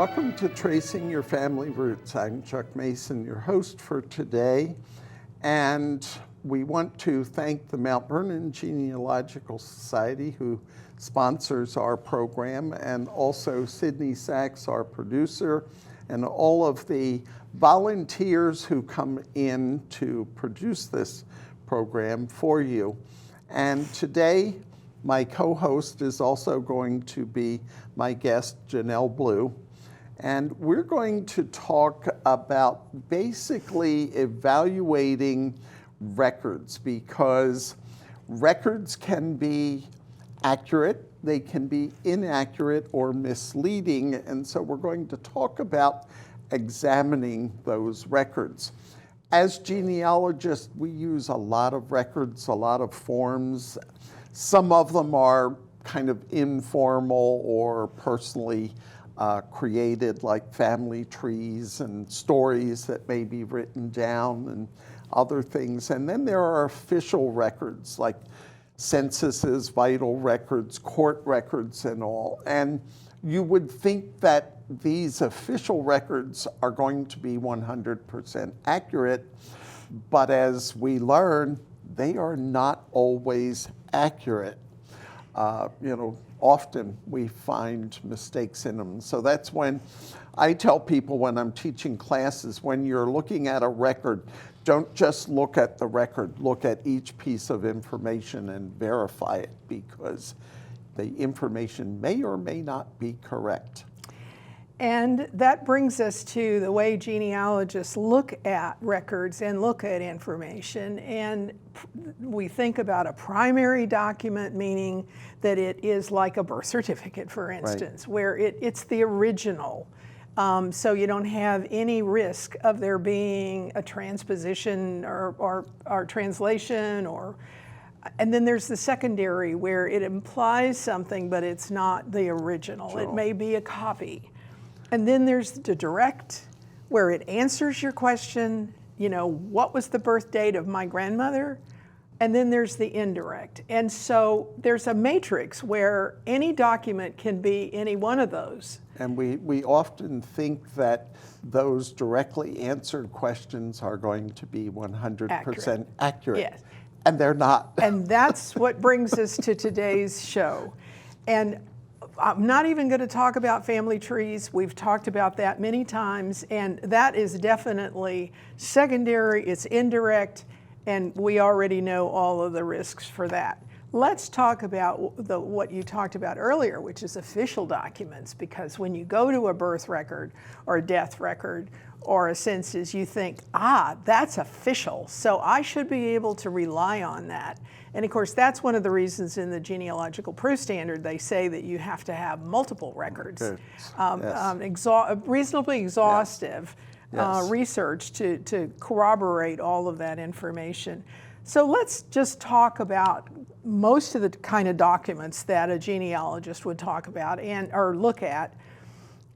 Welcome to Tracing Your Family Roots. I'm Chuck Mason, your host for today, and we want to thank the Mount Vernon Genealogical Society, who sponsors our program, and also Sydney Sachs, our producer, and all of the volunteers who come in to produce this program for you. And today, my co-host is also going to be my guest, Janelle Blue. And we're going to talk about basically evaluating records, because records can be accurate, they can be inaccurate or misleading, and so we're going to talk about examining those records. As genealogists, we use a lot of records, a lot of forms. Some of them are kind of informal or personally created, like family trees and stories that may be written down and other things. And then there are official records like censuses, vital records, court records, and all. And you would think that these official records are going to be 100% accurate, but as we learn, they are not always accurate. Often we find mistakes in them. So that's when I tell people when I'm teaching classes, when you're looking at a record, don't just look at the record, look at each piece of information and verify it, because the information may or may not be correct. And that brings us to the way genealogists look at records and look at information. And we think about a primary document, meaning that it is like a birth certificate, for instance, right, where it's the original. So you don't have any risk of there being a transposition or translation, and then there's the secondary, where it implies something, but it's not the original. Sure. It may be a copy. And then there's the direct, where it answers your question, what was the birth date of my grandmother? And then there's the indirect. And so there's a matrix where any document can be any one of those. And we often think that those directly answered questions are going to be 100% accurate. Yes. And they're not. And that's what brings us to today's show. And I'm not even going to talk about family trees. We've talked about that many times, and that is definitely secondary, it's indirect, and we already know all of the risks for that. Let's talk about what you talked about earlier, which is official documents, because when you go to a birth record or a death record or a census, you think, that's official, so I should be able to rely on that. And of course, that's one of the reasons in the genealogical proof standard, they say that you have to have multiple records, reasonably exhaustive research to corroborate all of that information. So let's just talk about most of the kind of documents that a genealogist would talk about or look at.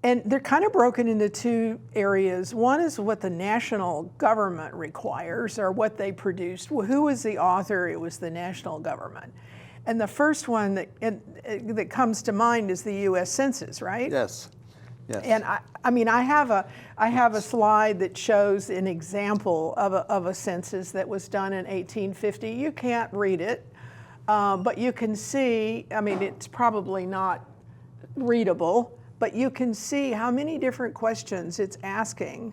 And they're kind of broken into two areas. One is what the national government requires, or what they produced. Well, who was the author? It was the national government. And the first one that comes to mind is the U.S. Census, right? Yes. Yes. And I have a slide that shows an example of a census that was done in 1850. You can't read it, but you can see. It's probably not readable, but you can see how many different questions it's asking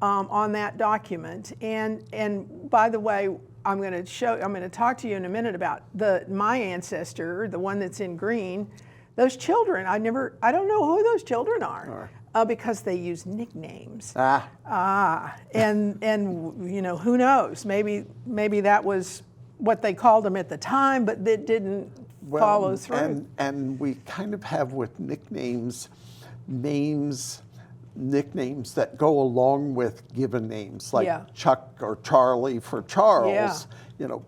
on that document. And by the way, I'm going to talk to you in a minute about my ancestor, the one that's in green. Those children, I don't know who those children are, because they use nicknames. And who knows? Maybe that was what they called them at the time, but that didn't follow through. And we kind of have with nicknames, nicknames that go along with given names, like Chuck or Charlie for Charles.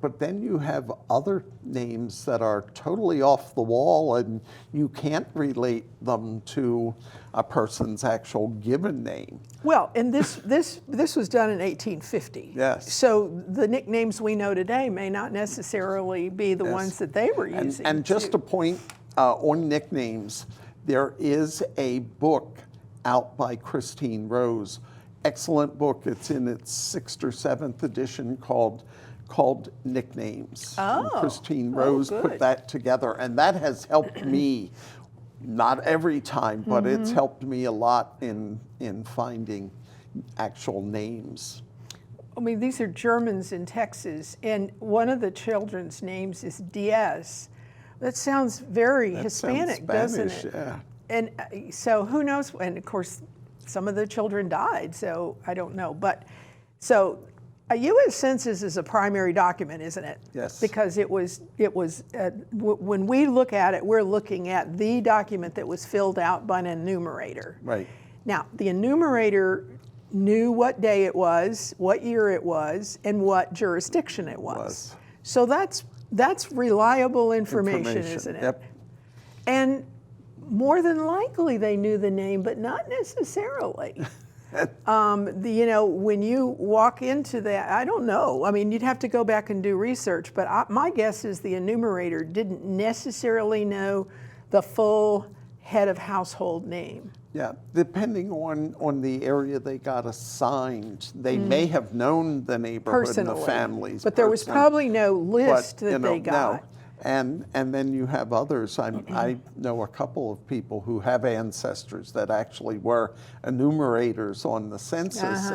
But then you have other names that are totally off the wall, and you can't relate them to a person's actual given name. Well, and this was done in 1850. Yes. So the nicknames we know today may not necessarily be the ones that they were using. And just a point on nicknames, there is a book out by Christine Rose. Excellent book. It's in its 6th or 7th edition called Nicknames. And Christine Rose put that together, and that has helped me, not every time, but it's helped me a lot in finding actual names. I mean, these are Germans in Texas, and one of the children's names is Diaz. That sounds very Hispanic, doesn't it? Yeah. And so who knows? And of course, some of the children died, so I don't know. But so a U.S. Census is a primary document, isn't it? Yes. Because when we look at it, we're looking at the document that was filled out by an enumerator. Right. Now, the enumerator knew what day it was, what year it was, and what jurisdiction it was. So that's reliable information, isn't it? Yep. And more than likely they knew the name, but not necessarily. When you walk into that, I don't know. I mean, you'd have to go back and do research, but my guess is the enumerator didn't necessarily know the full head of household name. Yeah, depending on the area they got assigned, they may have known the neighborhood Personally, and the families. but there was probably no list that they got. No. And then you have others. I know a couple of people who have ancestors that actually were enumerators on the census.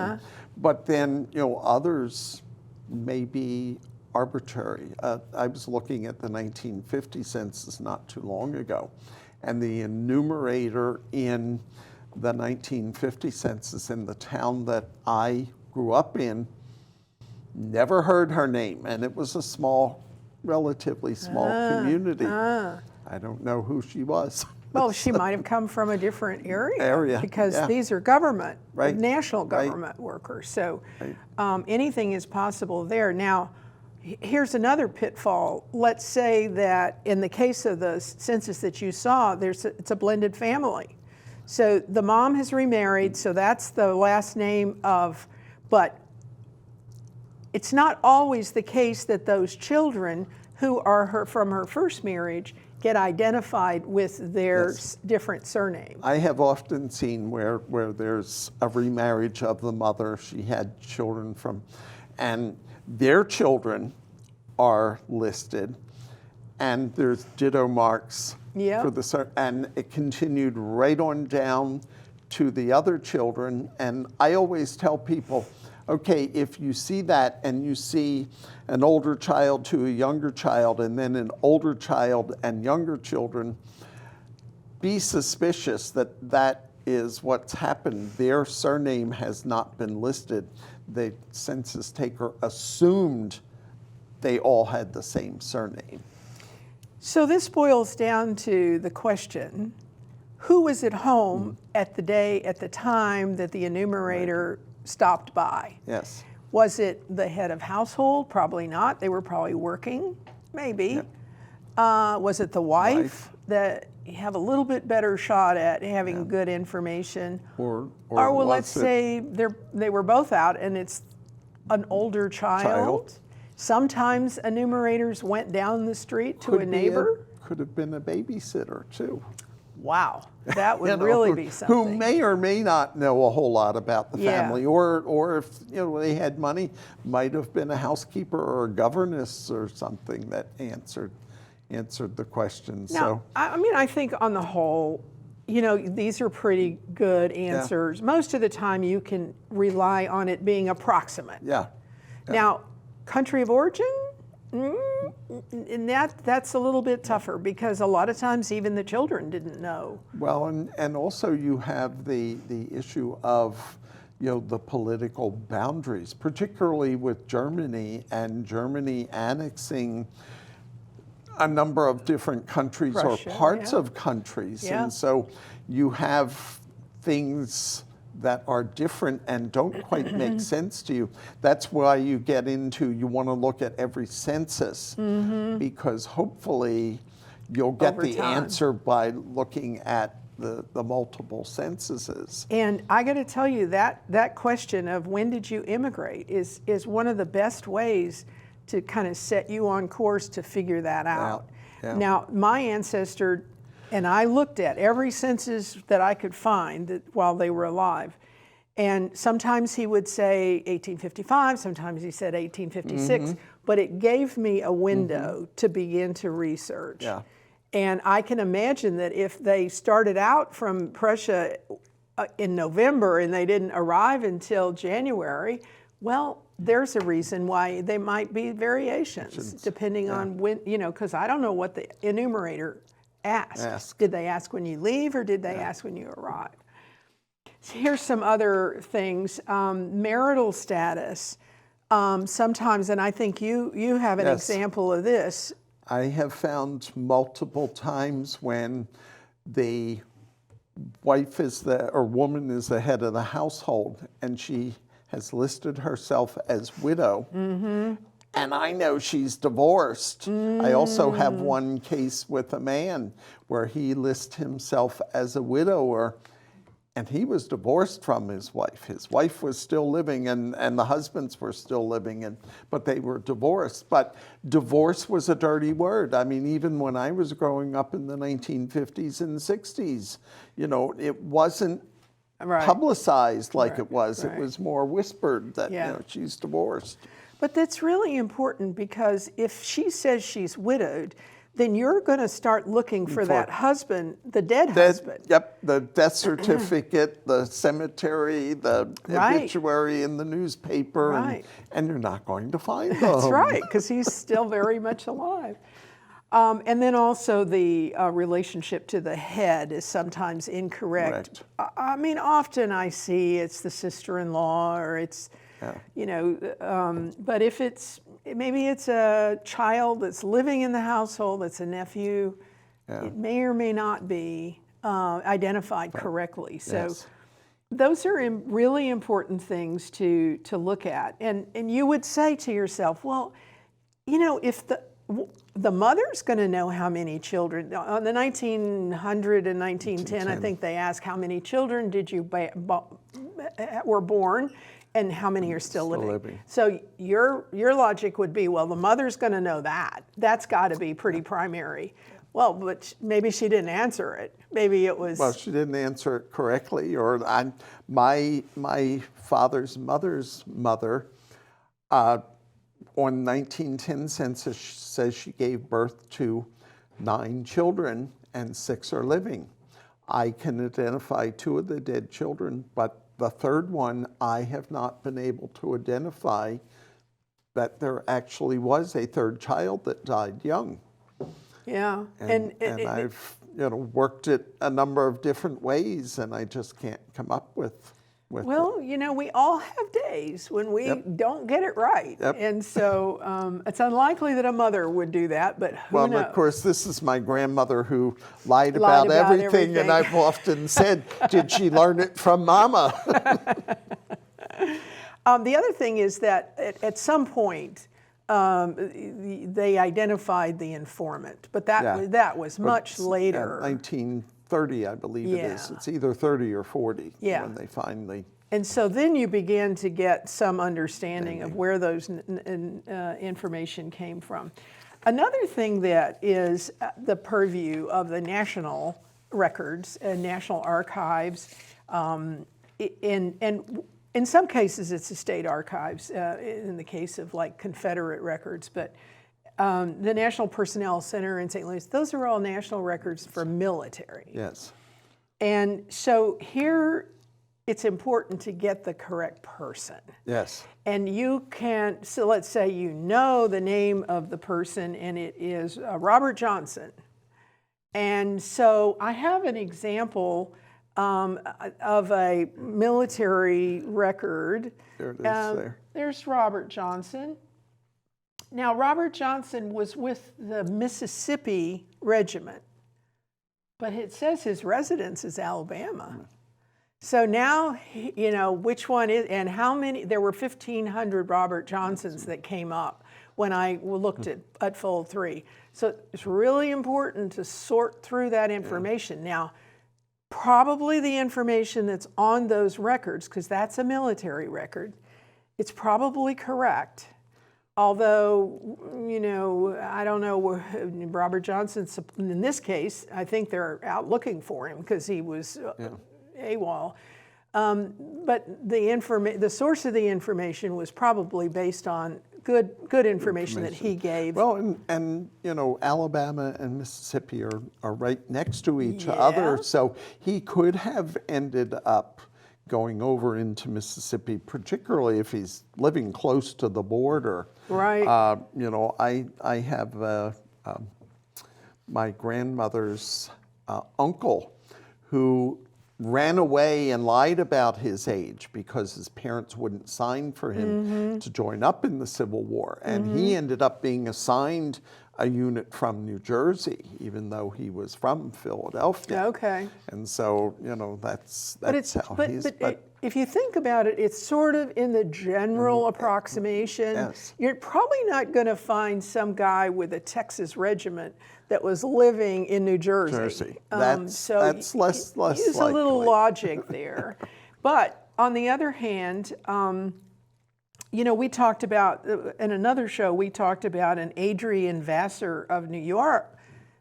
But then, others may be arbitrary. I was looking at the 1950 census not too long ago, and the enumerator in the 1950 census in the town that I grew up in, never heard her name, and it was a relatively small community. I don't know who she was. Well, she might have come from a different area. Because these are national government workers. So anything is possible there. Now, here's another pitfall. Let's say that in the case of the census that you saw, it's a blended family. So the mom has remarried, so that's the last name but it's not always the case that those children who are from her first marriage get identified with their different surnames. I have often seen where there's a remarriage of the mother. She had children and their children are listed, and there's ditto marks for and it continued right on down to the other children. And I always tell people, okay, if you see that and you see an older child to a younger child and then an older child and younger children, be suspicious that is what's happened. Their surname has not been listed. The census taker assumed they all had the same surname. So this boils down to the question, who was at home at the time that the enumerator stopped by? Yes. Was it the head of household? Probably not. They were probably working, maybe. Yep. Was it the wife that you have a little bit better shot at having good information? Or well, let's say they were both out and it's an older child. Sometimes enumerators went down the street to a neighbor. Could have been a babysitter too. Wow, that would really be something. Who may or may not know a whole lot about the family, or if they had money, might have been a housekeeper or a governess or something that answered the questions. Now, I think on the whole, these are pretty good answers. Most of the time, you can rely on it being approximate. Yeah. Now, country of origin. And that's a little bit tougher because a lot of times even the children didn't know. Well, and also you have the issue of the political boundaries, particularly with Germany and Germany annexing a number of different countries Russia, or parts of countries. Yeah. And so you have things that are different and don't quite make sense to you. That's why you want to look at every census, because hopefully you'll get the answer by looking at the multiple censuses. And I got to tell you that question of when did you immigrate is one of the best ways to kind of set you on course to figure that out. Yeah. Now, my ancestor And I looked at every census that I could find that while they were alive. And sometimes he would say 1855, sometimes he said 1856, but it gave me a window to begin to research. Yeah. And I can imagine that if they started out from Prussia in November and they didn't arrive until January, well, there's a reason why they might be variations depending on when, because I don't know what the enumerator asked. Did they ask when you leave or did they ask when you arrive? So here's some other things. Marital status. Sometimes, and I think you have an example of this. I have found multiple times when the wife or woman is the head of the household and she has listed herself as widow. And I know she's divorced. I also have one case with a man where he lists himself as a widower, and he was divorced from his wife. His wife was still living, and the husbands were still living, but they were divorced. But divorce was a dirty word. I mean, even when I was growing up in the 1950s and 60s, it wasn't publicized like it was. It was more whispered that she's divorced. But that's really important because if she says she's widowed, then you're going to start looking for that husband, the dead husband. Yep, the death certificate, the cemetery, the obituary in the newspaper, and you're not going to find them. That's right, because he's still very much alive. And then also the relationship to the head is sometimes incorrect. I mean, often I see it's the sister-in-law or it's, but if maybe it's a child that's living in the household, it's a nephew, it may or may not be identified correctly. So those are really important things to look at. And you would say to yourself, well, if the mother's going to know how many children. On the 1900 and 1910, I think they ask how many children did you were born, and how many are still living. So your logic would be, well, the mother's going to know that. That's got to be pretty primary. Well, but maybe she didn't answer it. Maybe it was. Well, she didn't answer it correctly, or my father's mother's mother. On 1910 census says she gave birth to 9 children and 6 are living. I can identify 2 of the dead children, but the third one I have not been able to identify that there actually was a third child that died young. Yeah. And I've worked it a number of different ways and I just can't come up with well, we all have days when we don't get it right. And so it's unlikely that a mother would do that, but who knows? Well, of course, this is my grandmother who lied about everything, and I've often said, did she learn it from Mama? The other thing is that at some point, they identified the informant, but that was much later. 1930, I believe it is. It's either 30 or 40 when they finally. And so then you begin to get some understanding of where those information came from. Another thing that is the purview of the national records and national archives, and in some cases it's the state archives, in the case of like Confederate records, but the National Personnel Center in St. Louis, those are all national records for military. Yes. And so here it's important to get the correct person. Yes. And you can't, so let's say the name of the person and it is Robert Johnson. And so I have an example of a military record. There it is there. There's Robert Johnson. Now, Robert Johnson was with the Mississippi Regiment, but it says his residence is Alabama. So now, which one is, and how many, there were 1,500 Robert Johnsons that came up when I looked at Fold 3. So it's really important to sort through that information. Now, probably the information that's on those records, because that's a military record, it's probably correct. although, you know, I don't know, Robert Johnson, in this case, I think they're out looking for him because he was AWOL. But the source of the information was probably based on good information that he gave. Well, and you know, Alabama and Mississippi are right next to each other, so he could have ended up going over into Mississippi, particularly if he's living close to the border. Right. You know, I have my grandmother's uncle who ran away and lied about his age because his parents wouldn't sign for him to join up in the Civil War. And he ended up being assigned a unit from New Jersey, even though he was from Philadelphia. Okay. And so, you know, that's how he's... If you think about it, it's sort of in the general approximation. Yes. You're probably not going to find some guy with a Texas regiment that was living in New Jersey. That's less use likely. a little logic there. But on the other hand, you know, we talked about, in another show, we talked about an Adrian Vassar of New York.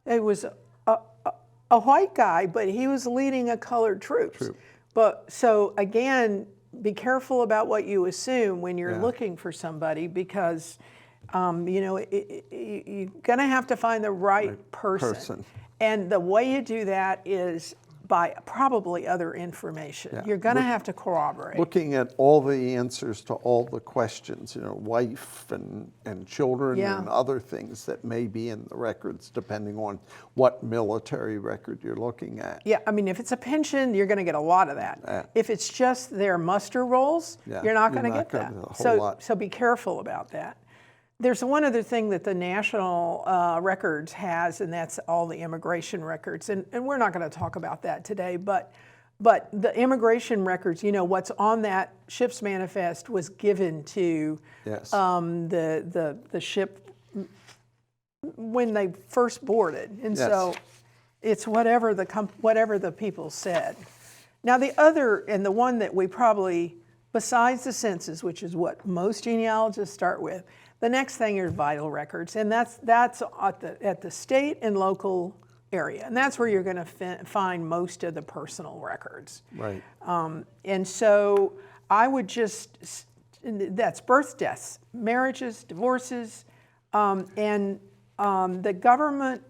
It was a white guy, but he was leading a colored troops. But so again, be careful about what you assume when you're looking for somebody, because you know, you're going to have to find the right person. And the way you do that is by probably other information. You're going to have to corroborate. Looking at all the answers to all the questions, you know, wife and children and other things that may be in the records, depending on what military record you're looking at. Yeah, I mean, if it's a pension, you're going to get a lot of that. If it's just their muster rolls, you're not going to get that. So be careful about that. There's one other thing that the National Records has, and that's all the immigration records. And we're not going to talk about that today, but the immigration records, you know, what's on that ship's manifest was given to the ship when they first boarded. And so it's whatever the people said. Now the other, and the one that we probably, besides the census, which is what most genealogists start with, the next thing are vital records, and that's at the state and local area, and that's where you're going to find most of the personal records. Right. And so I would that's births, deaths, marriages, divorces, and the government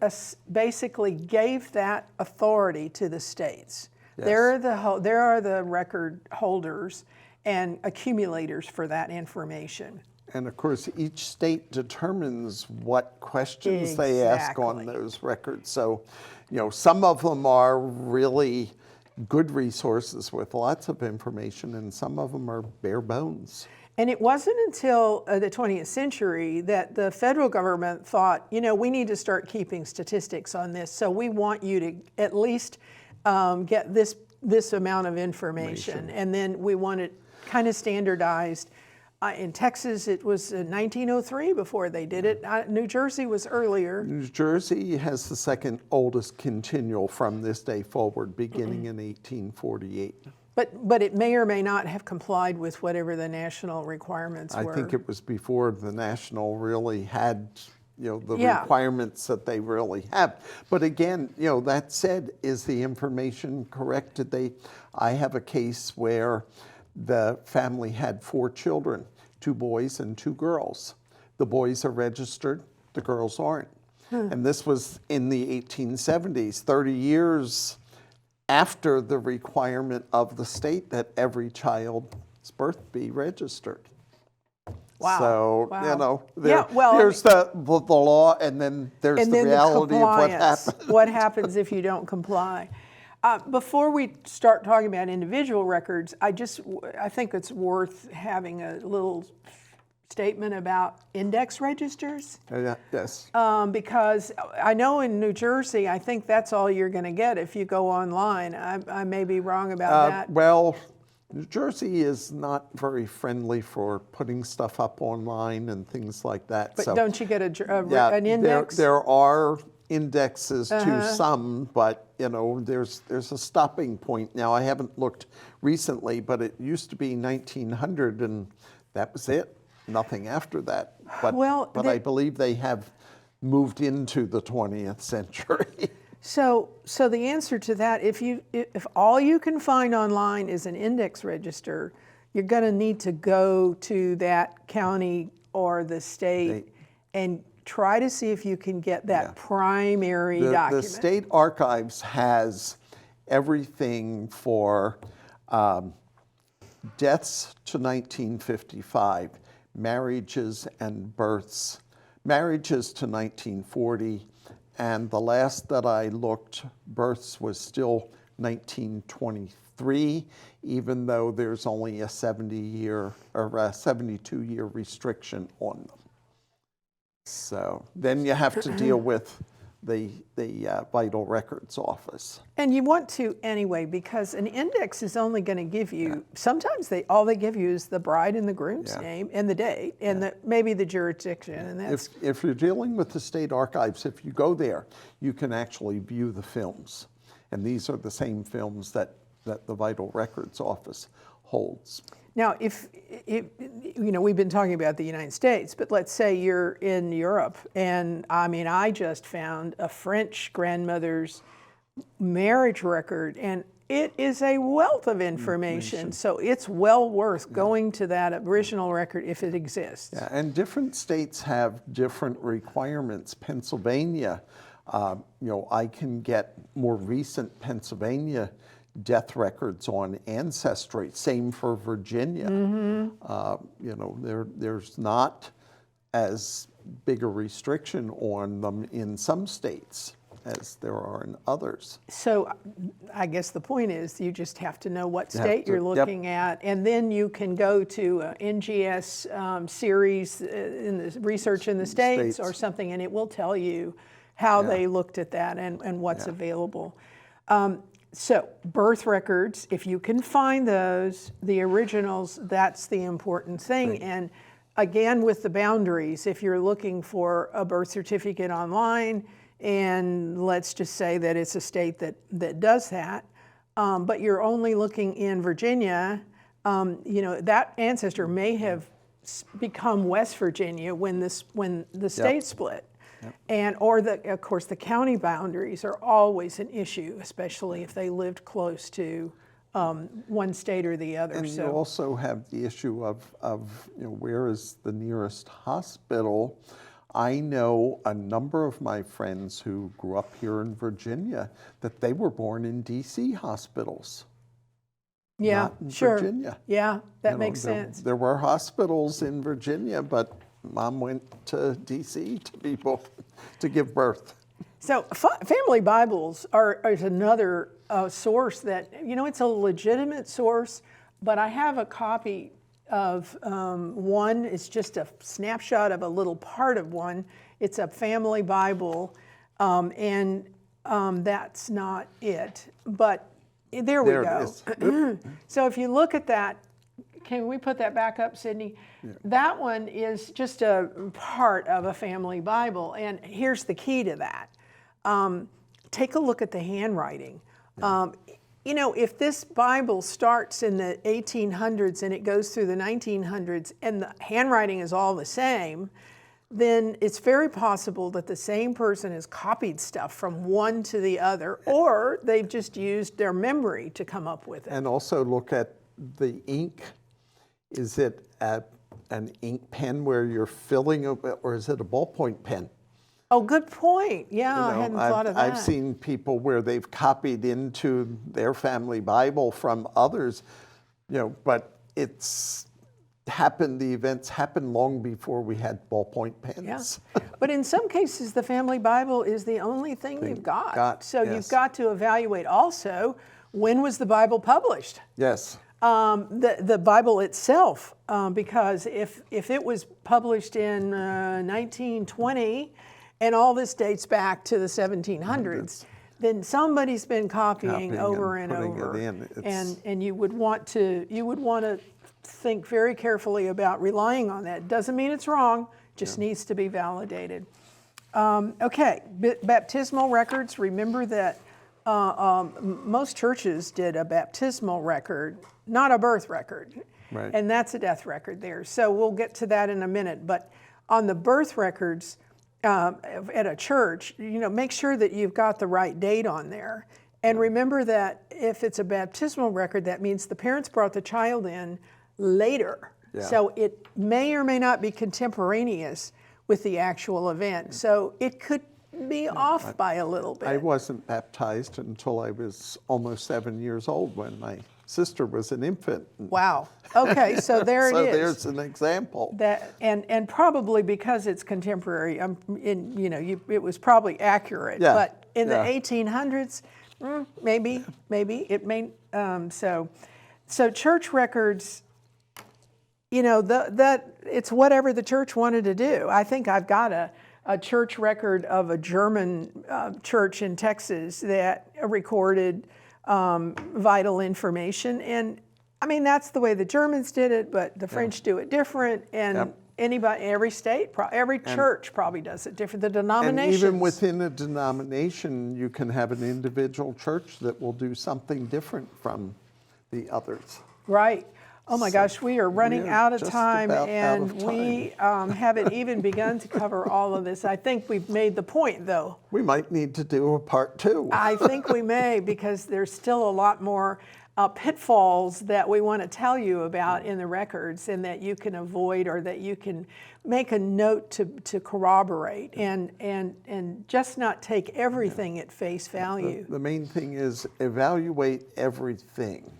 basically gave that authority to the states. There are the record holders and accumulators for that information. And of course, each state determines what questions they ask on those records. So, you know, some of them are really good resources with lots of information, and some of them are bare bones. And it wasn't until the 20th century that the federal government thought, you know, we need to start keeping statistics on this. So we want you to at least get this amount of information. And then we want it kind of standardized. In Texas, it was 1903 before they did it. New Jersey was earlier. New Jersey has the second oldest continual from this day forward, beginning in 1848. But it may or may not have complied with whatever the national requirements were. I think it was before the national really had, you know, the requirements that they really have. But again, you know, that said, is the information correct? I have a case where the family had 4 children, 2 boys and 2 girls. The boys are registered, the girls aren't. And this was in the 1870s, 30 years after the requirement of the state that every child's birth be registered. Wow. So, wow. You know, there's the law, and then there's the reality of what happens. What happens if you don't comply. Before we start talking about individual records, I think it's worth having a little statement about index registers. Yes. Because I know in New Jersey, I think that's all you're going to get if you go online. I may be wrong about that. Well, New Jersey is not very friendly for putting stuff up online and things like that. But don't you get an index? There are indexes to some, but you know, there's a stopping point. Now, I haven't looked recently, but it used to be 1900, and that was it. nothing after that. But, Well, but I believe they have moved into the 20th century. So the answer to that, if all you can find online is an index register, you're going to need to go to that county or the state and try to see if you can get that primary document. The state archives has everything for deaths to 1955, marriages and births, marriages to 1940, and the last that I looked, births was still 1923, even though there's only a 70-year or a 72-year restriction on them. So then you have to deal with the Vital Records Office. And you want to anyway, because an index is only going to give you, sometimes all they give you is the bride and the groom's name and the date and maybe the jurisdiction. And that's If you're dealing with the state archives, if you go there, you can actually view the films. And these are the same films that the Vital Records Office holds. Now, if we've been talking about the United States, but let's say you're in Europe, and I just found a French grandmother's marriage record, and it is a wealth of information. So it's well worth going to that original record if it exists. Yeah, and different states have different requirements. Pennsylvania, I can get more recent Pennsylvania death records on Ancestry. Same for Virginia. There's not as big a restriction on them in some states as there are in others. So I guess the point is you just have to know what state you're looking at, and then you can go to NGS series in the research in the states or something, and it will tell you how they looked at that and what's available. So birth records, if you can find those, the originals, that's the important thing. Right. And again, with the boundaries, if you're looking for a birth certificate online, and let's just say that it's a state that does that, but you're only looking in Virginia, that ancestor may have become West Virginia when the state split. And of course, the county boundaries are always an issue, especially if they lived close to one state or the other. And you also have the issue of where is the nearest hospital. I know a number of my friends who grew up here in Virginia that they were born in DC hospitals. Yeah, not in sure. Virginia. Yeah, that makes sense. There were hospitals in Virginia, but Mom went to DC to give birth. So family Bibles is another source that, it's a legitimate source, but I have a copy of one. It's just a snapshot of a little part of one. It's a family Bible, and that's not it. But there we go. So if you look at that, can we put that back up, Sydney? Yeah. That one is just a part of a family Bible, and here's the key to that. Take a look at the handwriting. Yeah. If this Bible starts in the 1800s and it goes through the 1900s and the handwriting is all the same, then it's very possible that the same person has copied stuff from one to the other, or they've just used their memory to come up with it. And also look at the ink. Is it an ink pen where you're filling, or is it a ballpoint pen? Oh, good point. Yeah, I hadn't thought of that. I've seen people where they've copied into their family Bible from others, but it's happened, the events happened long before we had ballpoint pens. Yeah. But in some cases, the family Bible is the only thing you've got. So you've got to evaluate also, when was the Bible published? Yes. The Bible itself, because if it was published in 1920 and all this dates back to the 1700s, then somebody's been copying over and over, and you would want to think very carefully about relying on that. Doesn't mean it's wrong; just needs to be validated. Okay, baptismal records. Remember that most churches did a baptismal record, not a birth record. Right. And that's a death record there. So we'll get to that in a minute. But on the birth records at a church, make sure that you've got the right date on there. And remember that if it's a baptismal record, that means the parents brought the child in later. Yeah. So it may or may not be contemporaneous with the actual event. So it could be off by a little bit. I wasn't baptized until I was almost 7 years old when my sister was an infant. Wow. Okay, so there So it is. there's an example. That and probably because it's contemporary, it was probably accurate. Yeah, But in yeah. the 1800s, maybe it may. So church records, that it's whatever the church wanted to do. I think I've got a church record of a German church in Texas that recorded vital information. And I mean, that's the way the Germans did it, but the French do it different. And every state, every church probably does it different. The And denominations. even within a denomination, you can have an individual church that will do something different from the others. Right. Oh my gosh, we are running we're out of just time, about out and of we haven't even begun to cover all of this. I think we've made the point, though. We might need to do a part 2. I think we may, because there's still a lot more pitfalls that we want to tell you about in the records, and that you can avoid, or that you can make a note to corroborate, and just not take everything at face value. The main thing is evaluate everything.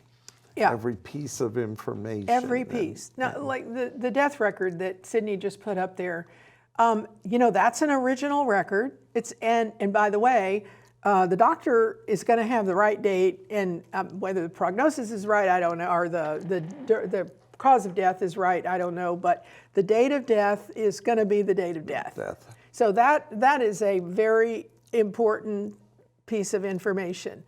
Yeah. Every piece of information. Every piece. Now, like the death record that Sydney just put up there, that's an original record. And by the way, the doctor is going to have the right date, and whether the prognosis is right, I don't know, or the cause of death is right, I don't know, but the date of death is going to be the date of death. So that is a very important piece of information.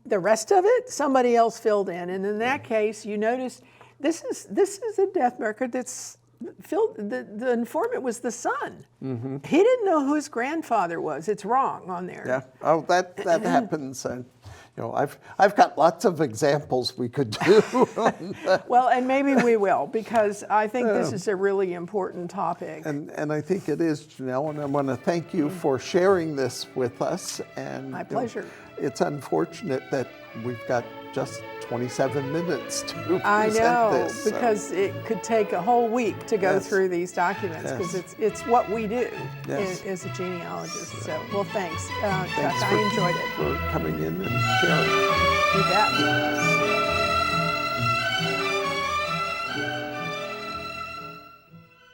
The rest of it, somebody else filled in, and in that case, you notice this is a death record that's filled. The informant was the son. Mm-hmm. He didn't know who his grandfather was. It's wrong on there. Yeah. Oh, that happens. And I've got lots of examples we could do. Well, and maybe we will, because I think this is a really important topic. And I think it is, Janelle, and I want to thank you for sharing this with us. And My pleasure. It's unfortunate that we've got just 27 minutes to present I know, this. because it could take a whole week to go Yes. through these documents, because Yes. it's what we do Yes. as a genealogist. So, well, thanks, Chuck. Thanks I enjoyed it. for coming in and sharing. You bet.